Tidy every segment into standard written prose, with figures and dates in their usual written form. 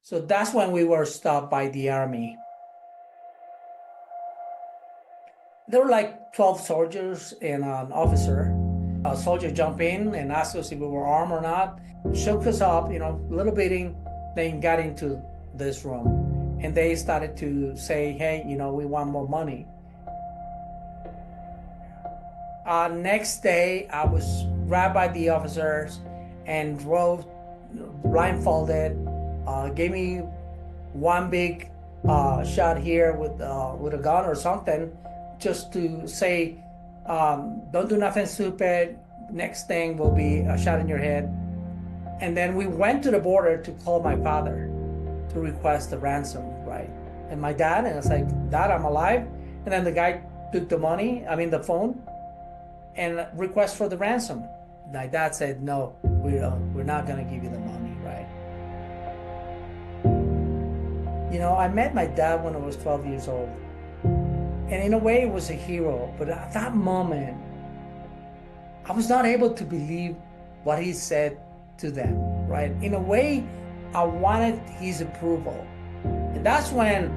So that's when we were stopped by the army. There were like 12 soldiers and an officer. A soldier jumped in and asked us if we were armed or not, shook us up, a little beating, then got into this room. And they started to say, hey, we want more money. Next day, I was grabbed by the officers and drove blindfolded, gave me one big shot here with a gun or something, just to say, don't do nothing stupid. Next thing will be a shot in your head. And then we went to the border to call my father to request the ransom, right? And my dad, and I was like, Dad, I'm alive. And then the guy took the phone, and request for the ransom. My dad said, no, we're not gonna give you the money, right? I met my dad when I was 12 years old. And in a way, it was a hero. But at that moment, I was not able to believe what he said to them, right? In a way, I wanted his approval. And that's when,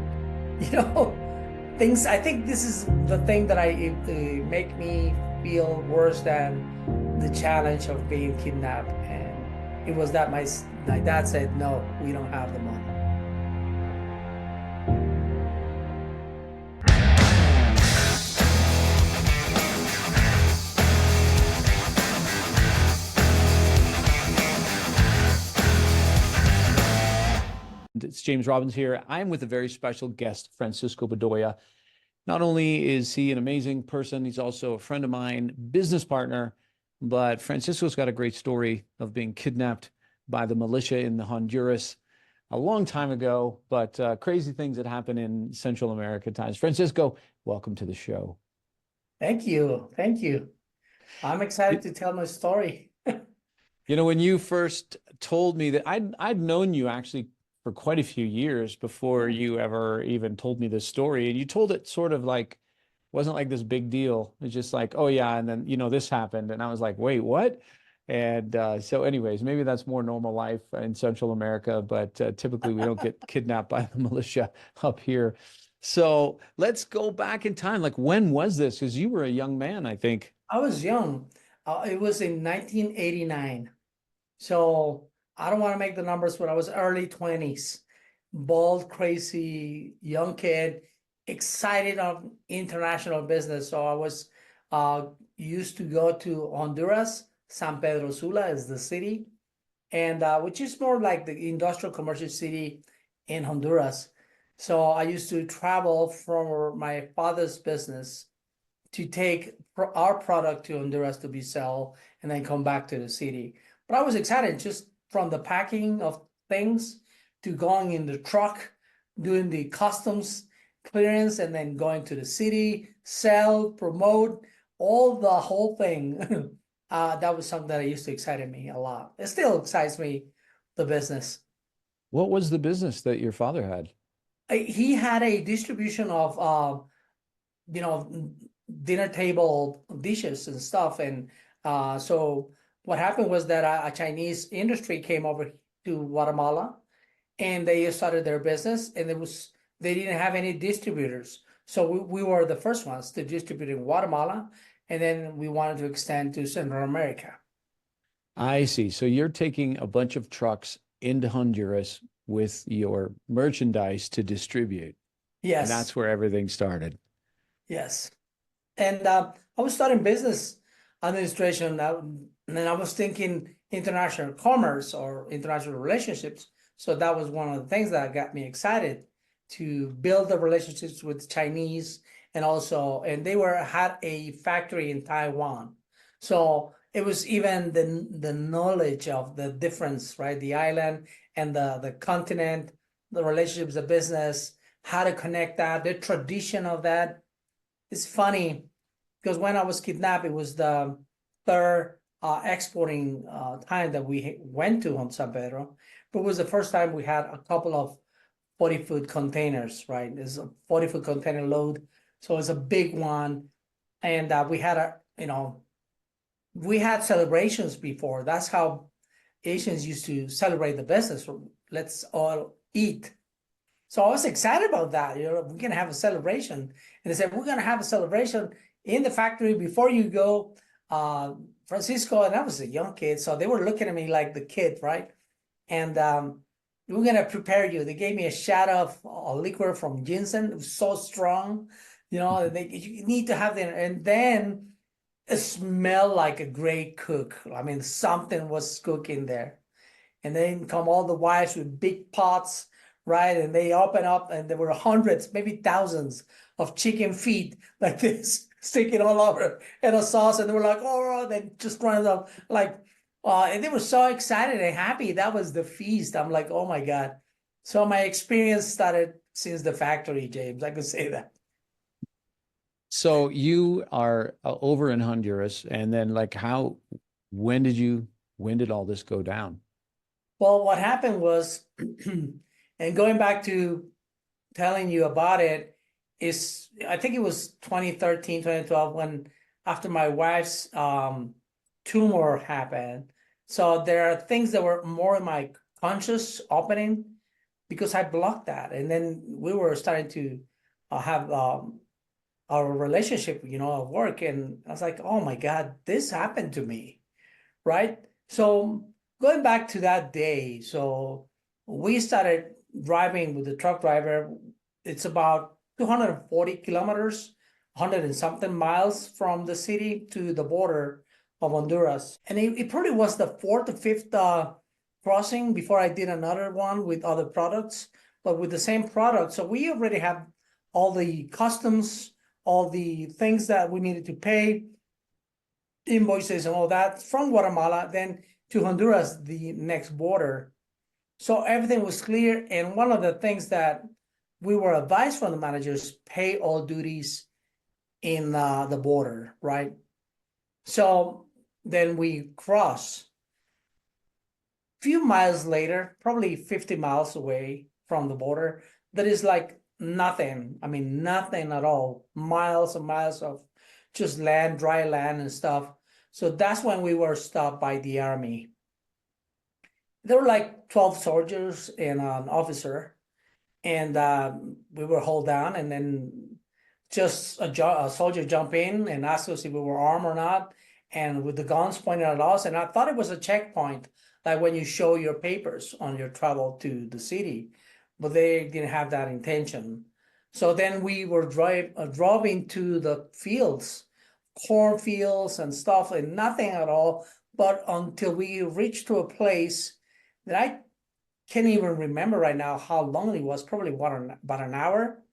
I think this is the thing that make me feel worse than the challenge of being kidnapped. And it was that my dad said, no, we don't have the money. It's James Robbins here. I'm with a very special guest, Francisco Bedoya. Not only is he an amazing person, he's also a friend of mine, business partner, but Francisco's got a great story of being kidnapped by the militia in the Honduras a long time ago, but crazy things that happen in Central America times. Francisco, welcome to the show. Thank you. Thank you. I'm excited to tell my story. When you first told me that I'd known you actually for quite a few years before you ever even told me this story. And you told it sort of like, wasn't like this big deal. It's just like, oh yeah. And then, this happened. And I was like, wait, what? And so anyways, maybe that's more normal life in Central America, but typically we don't get kidnapped by the militia up here. So let's go back in time. Like, when was this? Because you were a young man, I think. I was young. It was in 1989. So I don't want to make the numbers, but I was early 20s, bald, crazy, young kid, excited of international business. So I was used to go to Honduras. San Pedro Sula is the city, and which is more like the industrial commercial city in Honduras. So I used to travel from my father's business to take our product to Honduras to be sold and then come back to the city. But I was excited just from the packing of things to going in the truck, doing the customs clearance, and then going to the city, sell, promote, the whole thing. That was something that used to excite me a lot. It still excites me, the business. What was the business that your father had? He had a distribution of, dinner table dishes and stuff. And so what happened was that a Chinese industry came over to Guatemala, and they started their business, and they didn't have any distributors. So we were the first ones to distribute in Guatemala, and then we wanted to extend to Central America. I see. So you're taking a bunch of trucks into Honduras with your merchandise to distribute. Yes. And that's where everything started. Yes. And I was studying business administration, and I was thinking international commerce or international relationships. So that was one of the things that got me excited to build the relationships with Chinese, and they had a factory in Taiwan. So it was even the knowledge of the difference, right? The island and the continent, the relationships, the business, how to connect that, the tradition of that. It's funny because when I was kidnapped, it was the third exporting time that we went to on San Pedro, but it was the first time we had a couple of 40-foot containers, right? It's a 40-foot container load. So it's a big one. And we had we had celebrations before. That's how Asians used to celebrate the business. Let's all eat. So I was excited about that. We're gonna have a celebration, and they said we're gonna have a celebration in the factory before you go, Francisco. And I was a young kid, so they were looking at me like the kid, right? And we're gonna prepare you. They gave me a shot of a liquor from ginseng. It was so strong, you need to have that, and then it smelled like a great cook. I mean, something was cooking there. And then come all the wives with big pots, right? And they open up, and there were hundreds, maybe thousands of chicken feet like this, sticking all over in a sauce. And they were like, oh, they just running up like, and they were so excited and happy. That was the feast. I'm like, oh my God. So my experience started since the factory, James. I could say that. So you are over in Honduras, and then like when did all this go down? Well, what happened was, and going back to telling you about it, is I think it was 2013, 2012, when after my wife's tumor happened. So there are things that were more in my conscious opening because I blocked that. And then we were starting to have our relationship, at work. And I was like, oh my God, this happened to me, right? So going back to that day, so we started driving with the truck driver. It's about 240 kilometers, 100 and something miles from the city to the border of Honduras. And it probably was the fourth or fifth crossing before I did another one with other products, but with the same product. So we already have all the customs, all the things that we needed to pay, invoices and all that from Guatemala, then to Honduras, the next border. So everything was clear. And one of the things that we were advised from the managers, pay all duties in the border, right? So then we cross. Few miles later, probably 50 miles away from the border, there is like nothing. I mean, nothing at all. Miles and miles of just land, dry land and stuff. So that's when we were stopped by the army. There were like 12 soldiers and an officer, and we were held down, and then just a soldier jumped in and asked us if we were armed or not, and with the guns pointed at us. And I thought it was a checkpoint, like when you show your papers on your travel to the city, but they didn't have that intention. So then we were driving to the fields, cornfields and stuff, and nothing at all. But until we reached to a place that I can't even remember right now how long it was, probably about an hour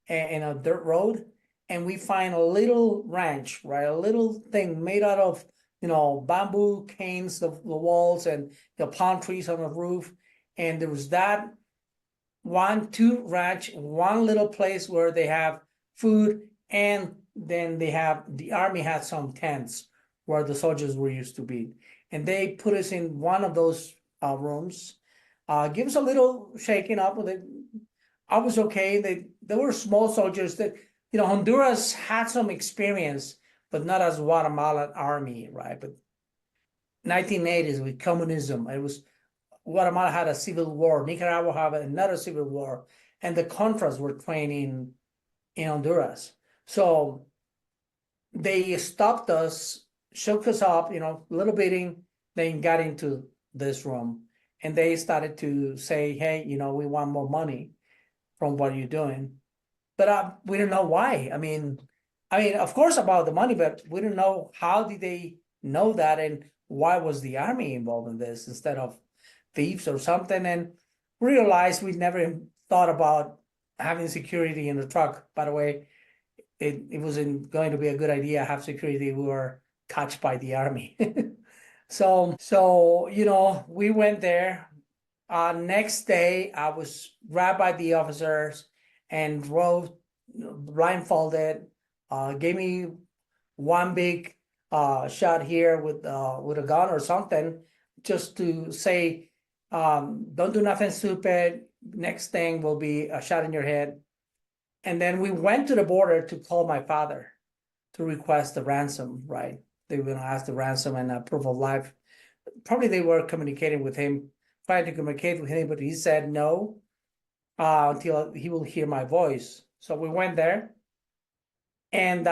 in a dirt road. And we find a little ranch, right? A little thing made out of, bamboo canes, the walls, and the palm trees on the roof. And there was that two ranch, one little place where they have food, and then the army had some tents where the soldiers were used to be. And they put us in one of those rooms, give us a little shaking up with it. I was okay. They were small soldiers that, Honduras had some experience, but not as Guatemalan army, right? But 1980s with communism, Guatemala had a civil war, Nicaragua had another civil war, and the Contras were training in Honduras. So they stopped us, shook us up, a little beating, then got into this room. And they started to say, hey, we want more money from what you're doing. But we didn't know why. I mean, of course about the money, but we didn't know how did they know that, and why was the army involved in this instead of thieves or something. And realized we never thought about having security in the truck. By the way, it wasn't going to be a good idea to have security. We were catched by the army. So we went there. Next day, I was grabbed by the officers and drove blindfolded. Gave me one big shot here with a gun or something, just to say, don't do nothing stupid. Next thing will be a shot in your head. And then we went to the border to call my father to request the ransom, right? They were going to ask the ransom and proof of life. Probably they were communicating with him, trying to communicate with him, but he said no. until he will hear my voice. So we went there, and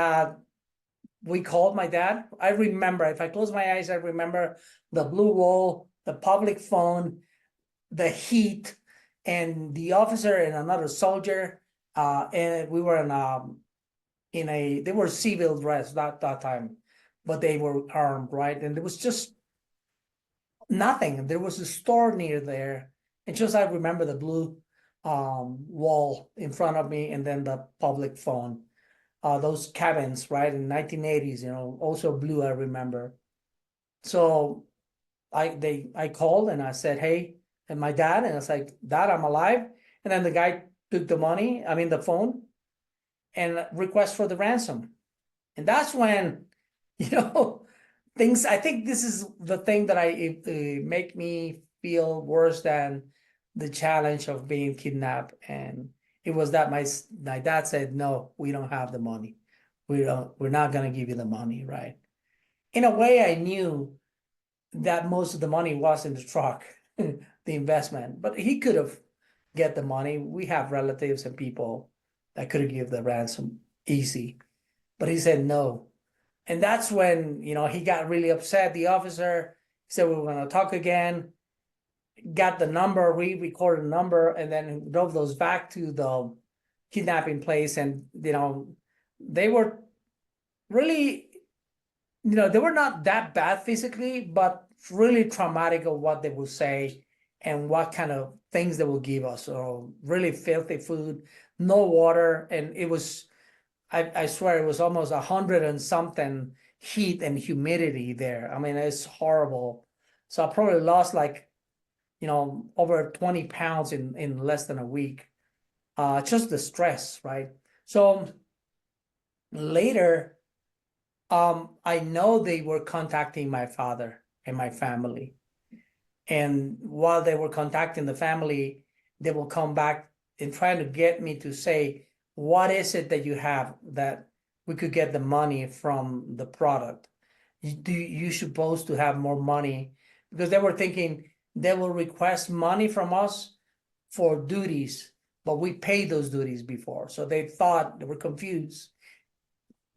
we called my dad. I remember, if I close my eyes, I remember the blue wall, the public phone, the heat, and the officer and another soldier. And we were in a they were civil dress that time, but they were armed, right? And there was just nothing. There was a store near there, and just I remember the blue wall in front of me, and then the public phone. Those cabins, right, in 1980s, also blue, I remember. So I called and I said, hey, and my dad, and I was like, Dad, I'm alive. And then the guy took the money, I mean the phone, and request for the ransom. And that's when, you know, things, I think this is the thing that make me feel worse than the challenge of being kidnapped. And it was that my dad said, no, we don't have the money. We're not going to give you the money, right? In a way, I knew that most of the money was in the truck, the investment, but he could have get the money. We have relatives and people that could have give the ransom easy, but he said no. And that's when, he got really upset. The officer said, we were going to talk again, got the number, we recorded the number, and then drove those back to the kidnapping place. And, they were really, they were not that bad physically, but really traumatic of what they would say and what kind of things they will give us. So really filthy food, no water. And it was, I swear it was almost 100 and something heat and humidity there. I mean, it's horrible. So I probably lost like, over 20 pounds in less than a week. Just the stress, right? So later, I know they were contacting my father and my family. And while they were contacting the family, they will come back and try to get me to say, what is it that you have that we could get the money from the product? You supposed to have more money? Because they were thinking they will request money from us for duties, but we paid those duties before. So they thought, they were confused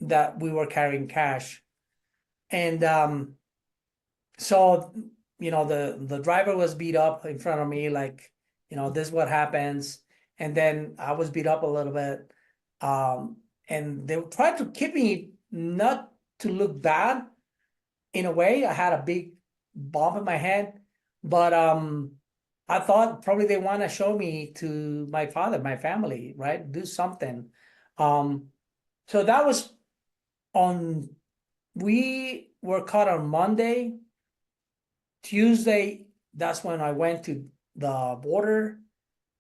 that we were carrying cash. And so, the driver was beat up in front of me, like, this is what happens. And then I was beat up a little bit. And they tried to keep me not to look bad in a way. I had a big bump in my head, but I thought probably they want to show me to my father, my family, right? Do something. So that was we were caught on Monday. Tuesday, that's when I went to the border.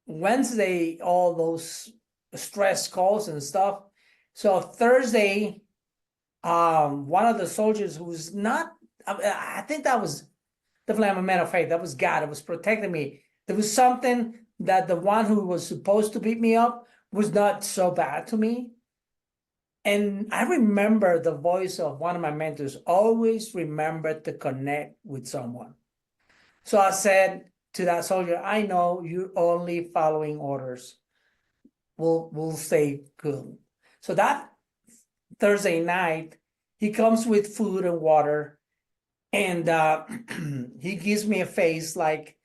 Wednesday, all those stress calls and stuff. So Thursday, one of the soldiers who's not, I think that was definitely, I'm a man of faith. That was God. It was protecting me. There was something that the one who was supposed to beat me up was not so bad to me. And I remember the voice of one of my mentors, always remember to connect with someone. So I said to that soldier, I know you're only following orders. We'll stay good. So that Thursday night, he comes with food and water, and he gives me a face like,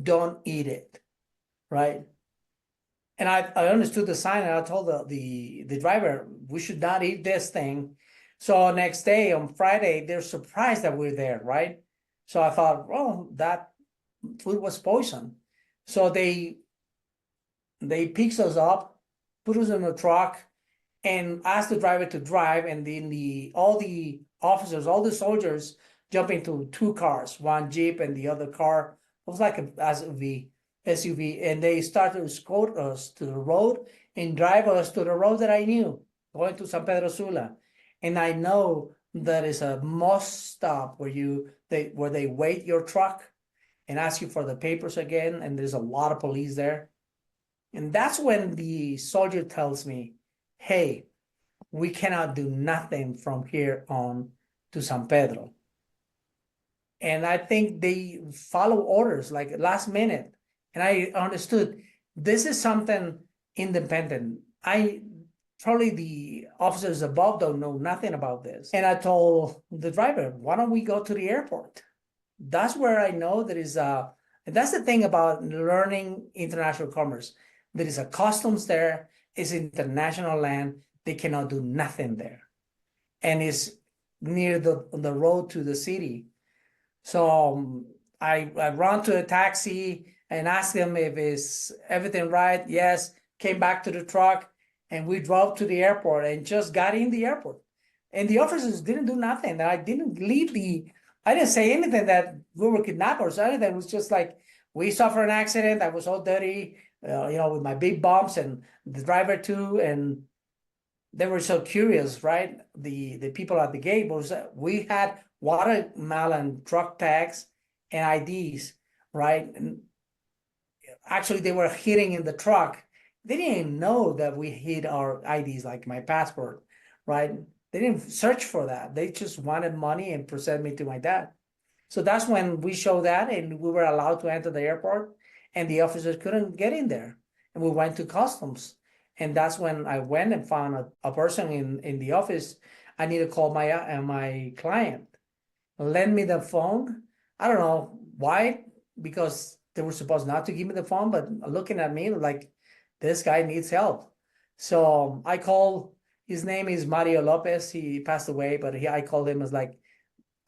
don't eat it, right? And I understood the sign, and I told the driver, we should not eat this thing. So next day, on Friday, they're surprised that we're there, right? So I thought, well, that food was poison. So they picked us up, put us in a truck, and asked the driver to drive. And then all the officers, all the soldiers jump into two cars, one Jeep and the other car. It was like an SUV, and they started to escort us to the road and drive us to the road that I knew, going to San Pedro Sula. And I know that is a must stop where they wait your truck and ask you for the papers again, and there's a lot of police there. And that's when the soldier tells me, hey, we cannot do nothing from here on to San Pedro. And I think they follow orders like last minute. And I understood this is something independent. Probably the officers above don't know nothing about this. And I told the driver, why don't we go to the airport? That's where I know there is that's the thing about learning international commerce. There is a customs there, it's international land, they cannot do nothing there. And it's near the road to the city. So I run to a taxi and asked them if it's everything right. Yes, came back to the truck and we drove to the airport and just got in the airport. And the officers didn't do nothing. I didn't I didn't say anything that we were kidnappers or anything. It was just like, we suffered an accident. I was all dirty, with my big bumps and the driver too. And they were so curious, right? The people at the gate was we had watermelon truck tags and IDs, right? And actually they were hiding in the truck. They didn't know that we hid our IDs, like my passport, right? They didn't search for that. They just wanted money and present me to my dad. So that's when we showed that and we were allowed to enter the airport and the officers couldn't get in there. And we went to customs. And that's when I went and found a person in the office. I need to call my client. Lend me the phone. I don't know why, because they were supposed not to give me the phone, but looking at me like this guy needs help. So I called, his name is Mario Lopez. He passed away, but I called him as like,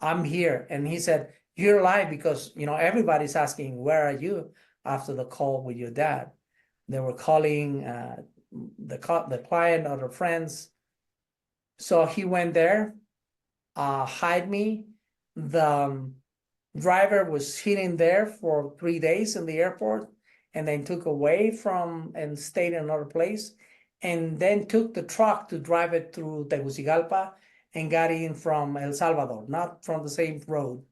I'm here. And he said, you're alive because, everybody's asking, where are you after the call with your dad? They were calling the client or the friends. So he went there, hide me. The driver was hidden there for 3 days in the airport and then took away from and stayed in another place and then took the truck to drive it through Tegucigalpa and got in from El Salvador, not from the same road.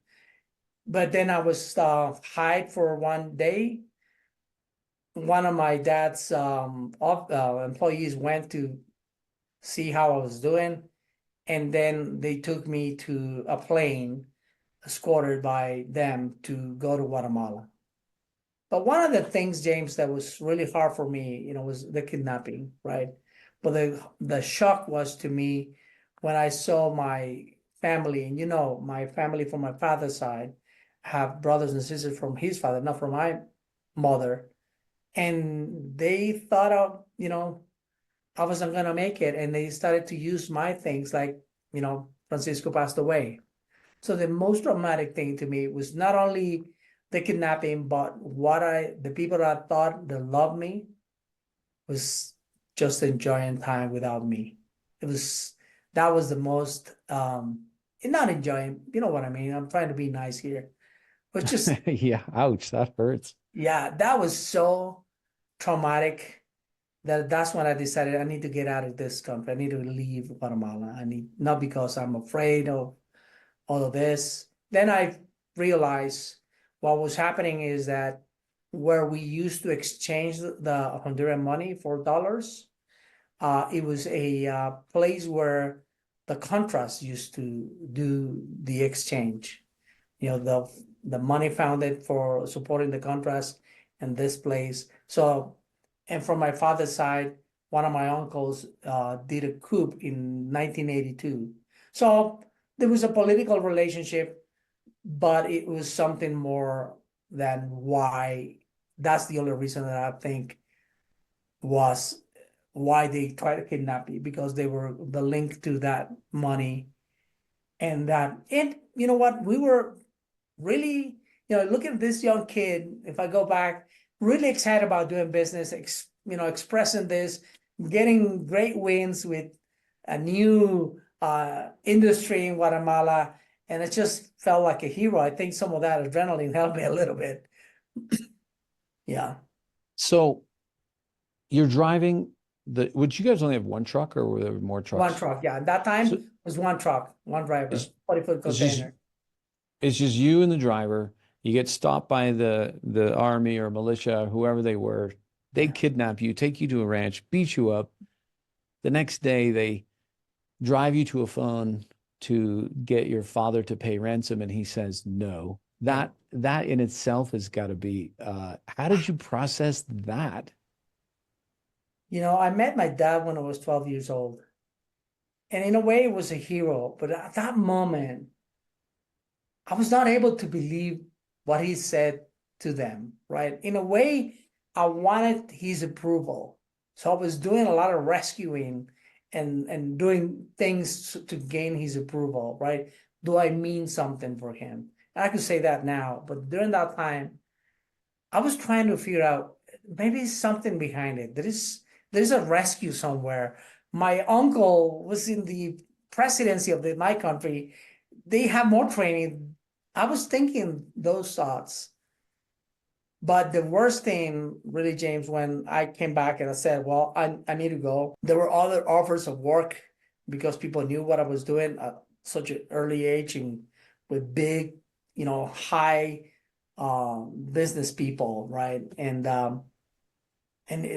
But then I was hide for 1 day. One of my dad's employees went to see how I was doing, and then they took me to a plane escorted by them to go to Guatemala. But one of the things, James, that was really hard for me, was the kidnapping, right? But the shock was to me when I saw my family, and my family from my father's side have brothers and sisters from his father, not from my mother. And they thought I wasn't gonna make it, and they started to use my things like, Francisco passed away. So the most traumatic thing to me was not only the kidnapping, but the people that I thought that loved me was just enjoying time without me. That was the most not enjoying, you know what I mean? I'm trying to be nice here. But just Yeah, ouch, that hurts. yeah, that was so traumatic that's when I decided I need to get out of this country. I need to leave Guatemala. Not because I'm afraid of all of this. Then I realized what was happening is that where we used to exchange the Honduran money for dollars, it was a place where the Contras used to do the exchange. The money founded for supporting the Contras in this place. So, and from my father's side, one of my uncles did a coup in 1982. So there was a political relationship, but it was something more than why. That's the only reason that I think was why they tried to kidnap me, because they were the link to that money and you know what, we were really, looking at this young kid, if I go back, really excited about doing business, expressing this, getting great wins with a new industry in Guatemala. And it just felt like a hero. I think some of that adrenaline helped me a little bit. Yeah. So you're driving would you guys only have one truck or were there more trucks? One truck. Yeah. At that time So was one truck, one driver, 40-foot it's just container. it's just you and the driver. You get stopped by the army or militia, whoever they were. They Yeah. kidnap you, take you to a ranch, beat you up. The next day they drive you to a phone to get your father to pay ransom, and he says no. That in itself has got to be how did you process that? I met my dad when I was 12 years old. And in a way, it was a hero. But at that moment, I was not able to believe what he said to them, right? In a way, I wanted his approval. So I was doing a lot of rescuing and doing things to gain his approval, right? Do I mean something for him? And I could say that now, but during that time, I was trying to figure out maybe there's something behind it. There's a rescue somewhere. My uncle was in the presidency of my country. They have more training. I was thinking those thoughts. But the worst thing, really, James, when I came back and I said, well, I need to go, there were other offers of work because people knew what I was doing at such an early age and with big, high business people, right? And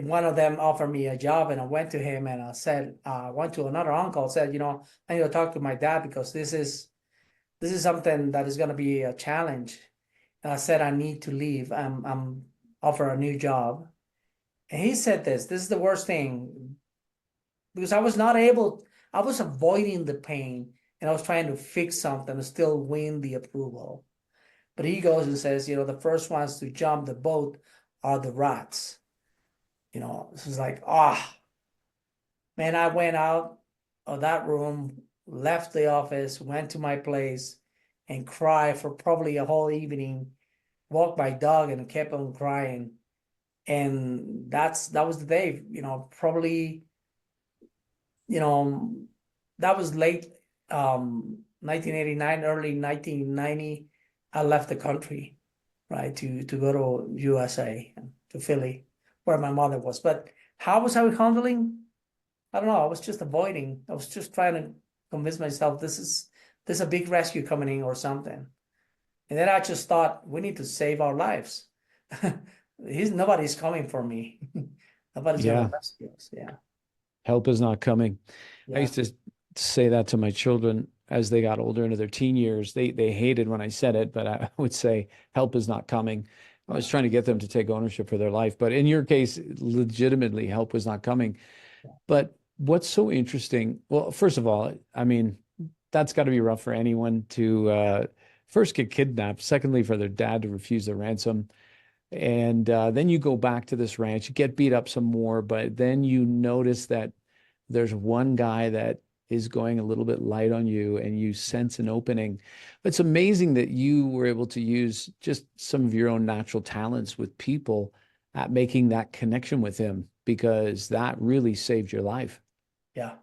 one of them offered me a job, and I went to him and I said, went to another uncle, said, I need to talk to my dad because this is something that is going to be a challenge. And I said, I need to leave. I'm offer a new job. And he said this is the worst thing because I was avoiding the pain and I was trying to fix something to still win the approval. But he goes and says, the first ones to jump the boat are the rats. This is like, man, I went out of that room, left the office, went to my place and cried for probably a whole evening, walked my dog and kept on crying. And that was the day, probably, you know, that was late 1989, early 1990. I left the country, right, to go to USA, to Philly, where my mother was. But how was I handling? I don't know. I was just avoiding. I was just trying to convince myself there's a big rescue coming in or something. And then I just thought we need to save our lives. Nobody's coming for me. Nobody's gonna Yeah. rescue us. Yeah. Help is not coming. I Yeah. used to say that to my children as they got older into their teen years. They hated when I said it, but I would say help is not coming. I was trying to get them to take ownership for their life. But in your case, legitimately, help was not coming. But what's so interesting? Well, first of all, I mean, that's got to be rough for anyone to first get kidnapped. Secondly, for their dad to refuse the ransom. And then you go back to this ranch, you get beat up some more, but then you notice that there's one guy that is going a little bit light on you and you sense an opening. It's amazing that you were able to use just some of your own natural talents with people at making that connection with him because that really saved your life. Yeah.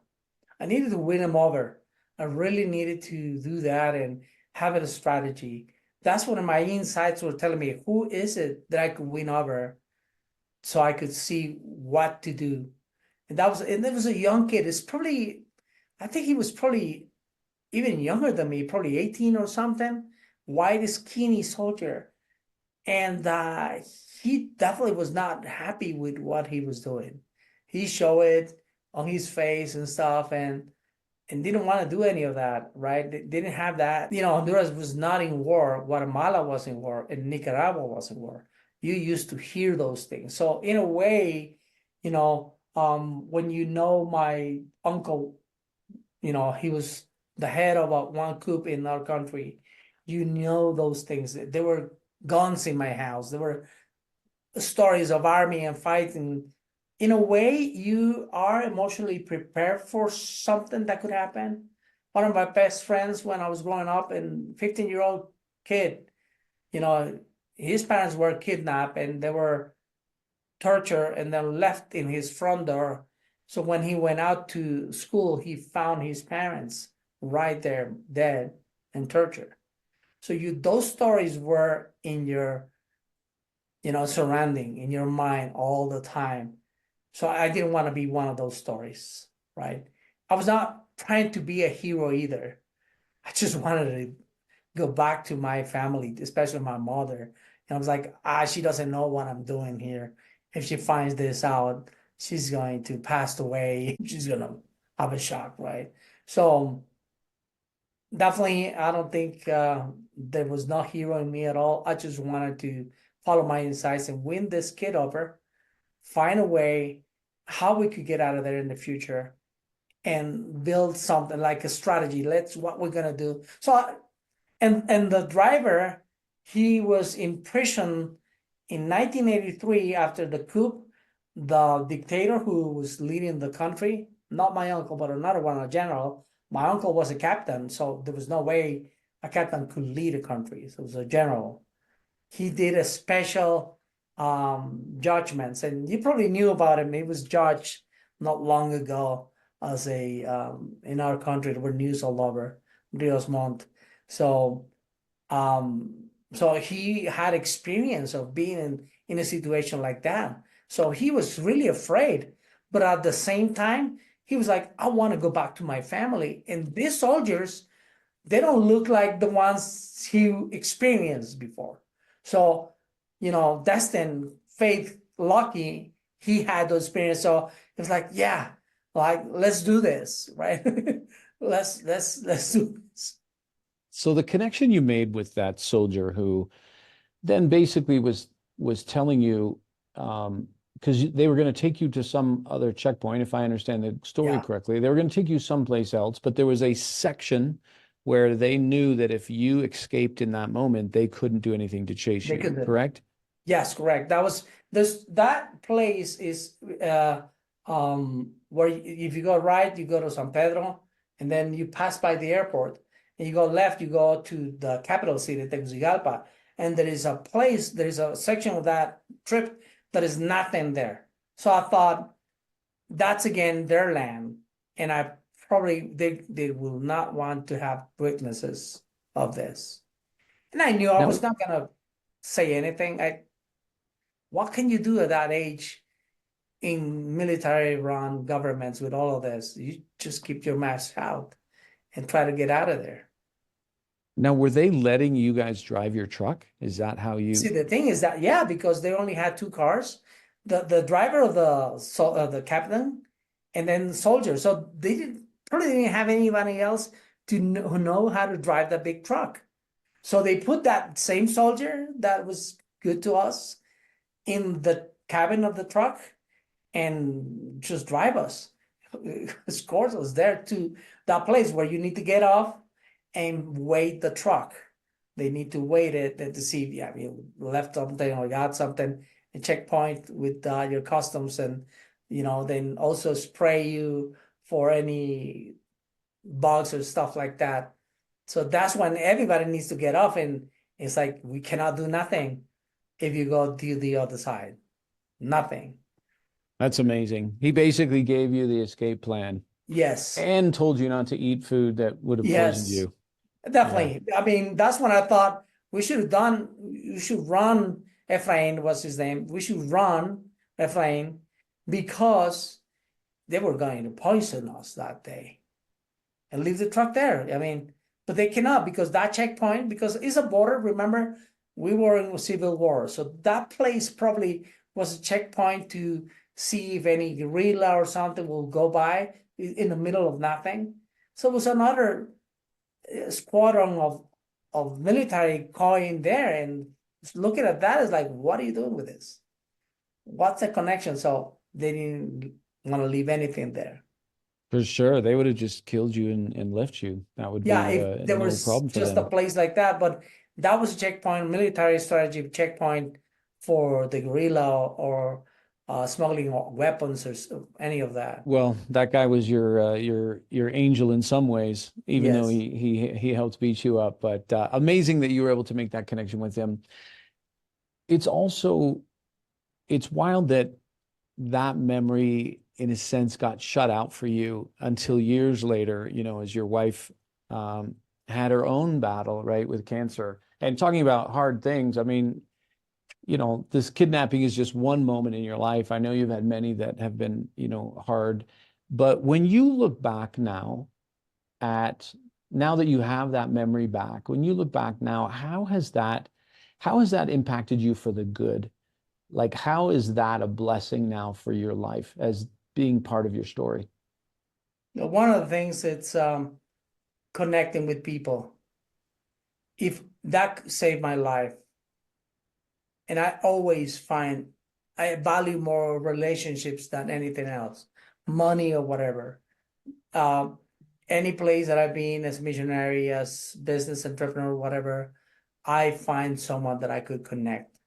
I needed to win him over. I really needed to do that and have it a strategy. That's what my insights were telling me. Who is it that I could win over so I could see what to do? And there was a young kid. I think he was probably even younger than me, probably 18 or something, white, skinny soldier. And he definitely was not happy with what he was doing. He showed it on his face and stuff, and didn't want to do any of that, right? They didn't have that. Honduras was not in war. Guatemala was in war, and Nicaragua was in war. You used to hear those things. So in a way, when my uncle, he was the head of one coup in our country, those things. There were guns in my house. There were stories of army and fighting. In a way, you are emotionally prepared for something that could happen. One of my best friends when I was growing up, and 15-year-old kid, you know, his parents were kidnapped and they were tortured and then left in his front door. So when he went out to school, he found his parents right there, dead and tortured. So those stories were in your surrounding in your mind all the time. So I didn't want to be one of those stories, right? I was not trying to be a hero either. I just wanted to go back to my family, especially my mother. And I was like, she doesn't know what I'm doing here. If she finds this out, she's going to pass away. She's going to have a shock, right? So definitely, I don't think there was no hero in me at all. I just wanted to follow my insights and win this kid over, find a way, how we could get out of there in the future and build something like a strategy. Let's what we're gonna do. So, and the driver, he was in prison in 1983 after the coup. The dictator who was leading the country, not my uncle, but another one, a general. My uncle was a captain, so there was no way a captain could lead a country. So it was a general. He did a special judgments, and you probably knew about him. He was judged not long ago as a in our country. There were news all over Rios Montt. So so he had experience of being in a situation like that. So he was really afraid, but at the same time, he was like, I want to go back to my family. And these soldiers, they don't look like the ones he experienced before. So, destined, faith, lucky, he had those experience. So it's like, yeah, like let's do this, right? let's do this. So the connection you made with that soldier who then basically was telling you, because they were going to take you to some other checkpoint, if I understand the story Yeah, correctly. They were going to take you someplace else, but there was a section where they knew that if you escaped in that moment, they couldn't do anything to chase they you, could. correct? Yes, correct. That was that place is where if you go right, you go to San Pedro, and then you pass by the airport, and you go left, you go to the capital city, Tegucigalpa, and there is a section of that trip that is nothing there. So I thought that's again their land, and I probably they will not want to have witnesses of this. And I knew I Now, was not gonna say anything. What can you do at that age in military run governments with all of this? You just keep your mouth out and try to get out of there. now, were they letting you guys drive your truck? Is that how See, you? the thing is that, yeah, because they only had two cars, the driver of the captain, and then the soldier. So they probably didn't have anybody else who know how to drive the big truck. So they put that same soldier that was good to us in the cabin of the truck and just drive us. Escort us there to that place where you need to get off and wait the truck. They need to wait it to see if you left something or got something, a checkpoint with your customs, and then also spray you for any bugs or stuff like that. So that's when everybody needs to get off, and it's like we cannot do nothing if you go to the other side. Nothing. That's amazing. He basically gave you the escape plan Yes. and told you not to eat food that would have poisoned Yes. you. Yeah. Definitely. I mean, that's when I thought we should have done, you should run Efrain, what's his name? We should run Efrain because they were going to poison us that day and leave the truck there. I mean, but they cannot because that checkpoint, because it's a border. Remember, we were in a civil war. So that place probably was a checkpoint to see if any guerrilla or something will go by in the middle of nothing. So it was another squadron of military going there and looking at that is like, what are you doing with this? What's the connection? So they didn't want to leave anything there. For sure. They would have just killed you and left you. That would Yeah, be if there no was problem for just a them. place like that, but that was a checkpoint, military strategy checkpoint for the guerrilla or smuggling weapons or any of that. Well, that guy was your angel in some ways, even though Yes. he helped beat you up. But amazing that you were able to make that connection with him. It's also it's wild that that memory, in a sense, got shut out for you until years later, as your wife had her own battle, right, with cancer. And talking about hard things, I mean, this kidnapping is just one moment in your life. I know you've had many that have been, hard. But when you look back at now that you have that memory back, when you look back now, how has that impacted you for the good? Like, how is that a blessing now for your life as being part of your story? One of the things it's connecting with people. If that saved my life, and I always find I value more relationships than anything else, money or whatever. Um, any place that I've been as missionary, as business entrepreneur, whatever, I find someone that I could connect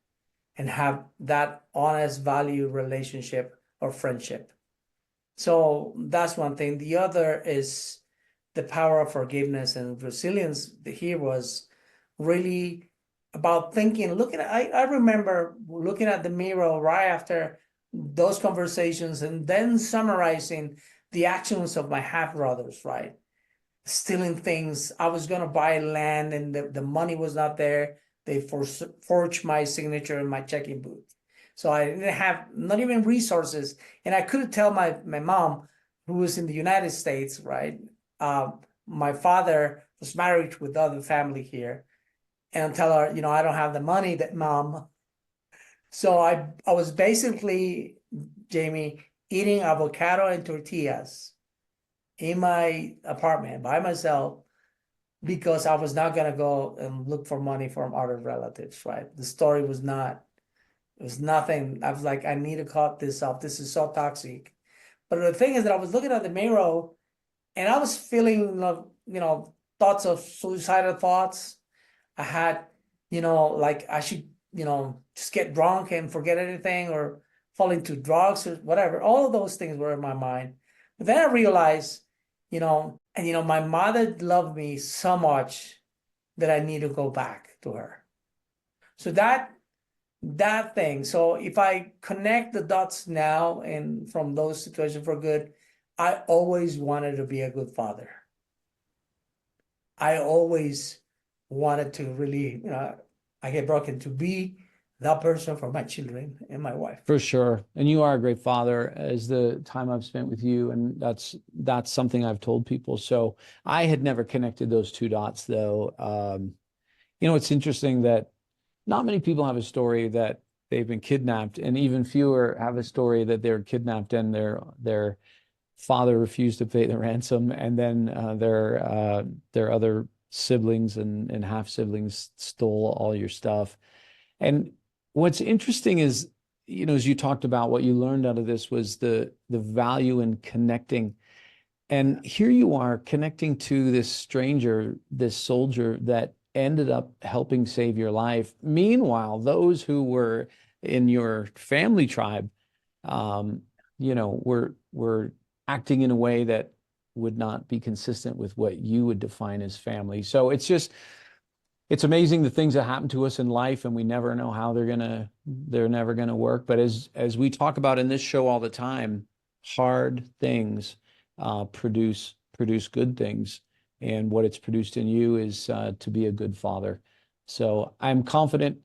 and have that honest value relationship or friendship. So that's one thing. The other is the power of forgiveness and resilience. Here was really about thinking, looking at, I remember looking at the mirror right after those conversations and then summarizing the actions of my half brothers, right? Stealing things. I was going to buy land and the money was not there. They forged my signature in my checking book. So I didn't have not even resources. And I couldn't tell my mom, who was in the United States, right? My father was married with other family here. And tell her, I don't have the money that mom. So I was basically, Jamie, eating avocado and tortillas in my apartment by myself because I was not gonna go and look for money from other relatives, right? The story was not, it was nothing. I was like, I need to cut this off. This is so toxic. But the thing is that I was looking at the mirror and I was feeling, thoughts of suicidal thoughts. I had, like I should, just get drunk and forget anything or fall into drugs or whatever. All of those things were in my mind. But then I realized, and my mother loved me so much that I need to go back to her. So that thing. So if I connect the dots now and from those situations for good, I always wanted to be a good father. I always wanted to really, I get broken to be that person for my children and my wife. For sure. And you are a great father as the time I've spent with you. And that's something I've told people. So I had never connected those two dots though. It's interesting that not many people have a story that they've been kidnapped, and even fewer have a story that they're kidnapped and their father refused to pay the ransom, and then their other siblings and half siblings stole all your stuff. And what's interesting is, as you talked about, what you learned out of this was the value in connecting. And here you are connecting to this stranger, this soldier that ended up helping save your life. Meanwhile, those who were in your family tribe, were acting in a way that would not be consistent with what you would define as family. So it's amazing the things that happen to us in life, and we never know how they're never gonna work. But as we talk about in this show all the time, hard things produce good things, and what it's produced in you is to be a good father. So I'm confident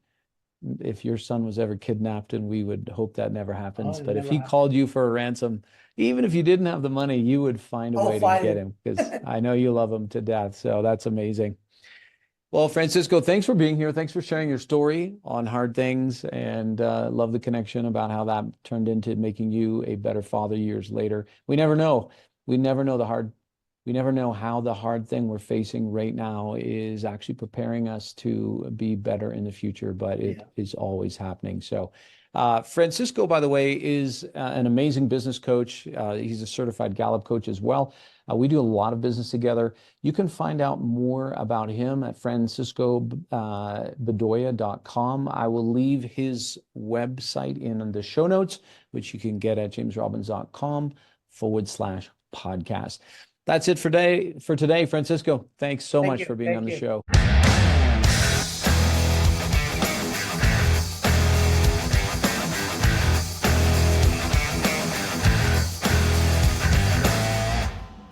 if your son was ever kidnapped, and we would hope that never happens, but if he called you for a ransom, even if you didn't have the money, you would find a way to get him, because I know you love him to death. So that's amazing. Well, Francisco, thanks for being here. Thanks for sharing your story on hard things, and love the connection about how that turned into making you a better father years later. We never know. We never know how the hard thing we're facing right now is actually preparing us to be better in the future, but it is always happening. So Francisco, by the way, is an amazing business coach. He's a certified Gallup coach as well. We do a lot of business together. You can find out more about him at franciscobedoya.com. I will leave his website in the show notes, which you can get at jamesrobbins.com/podcast. That's it for today, Francisco. Thanks so much for being on the show.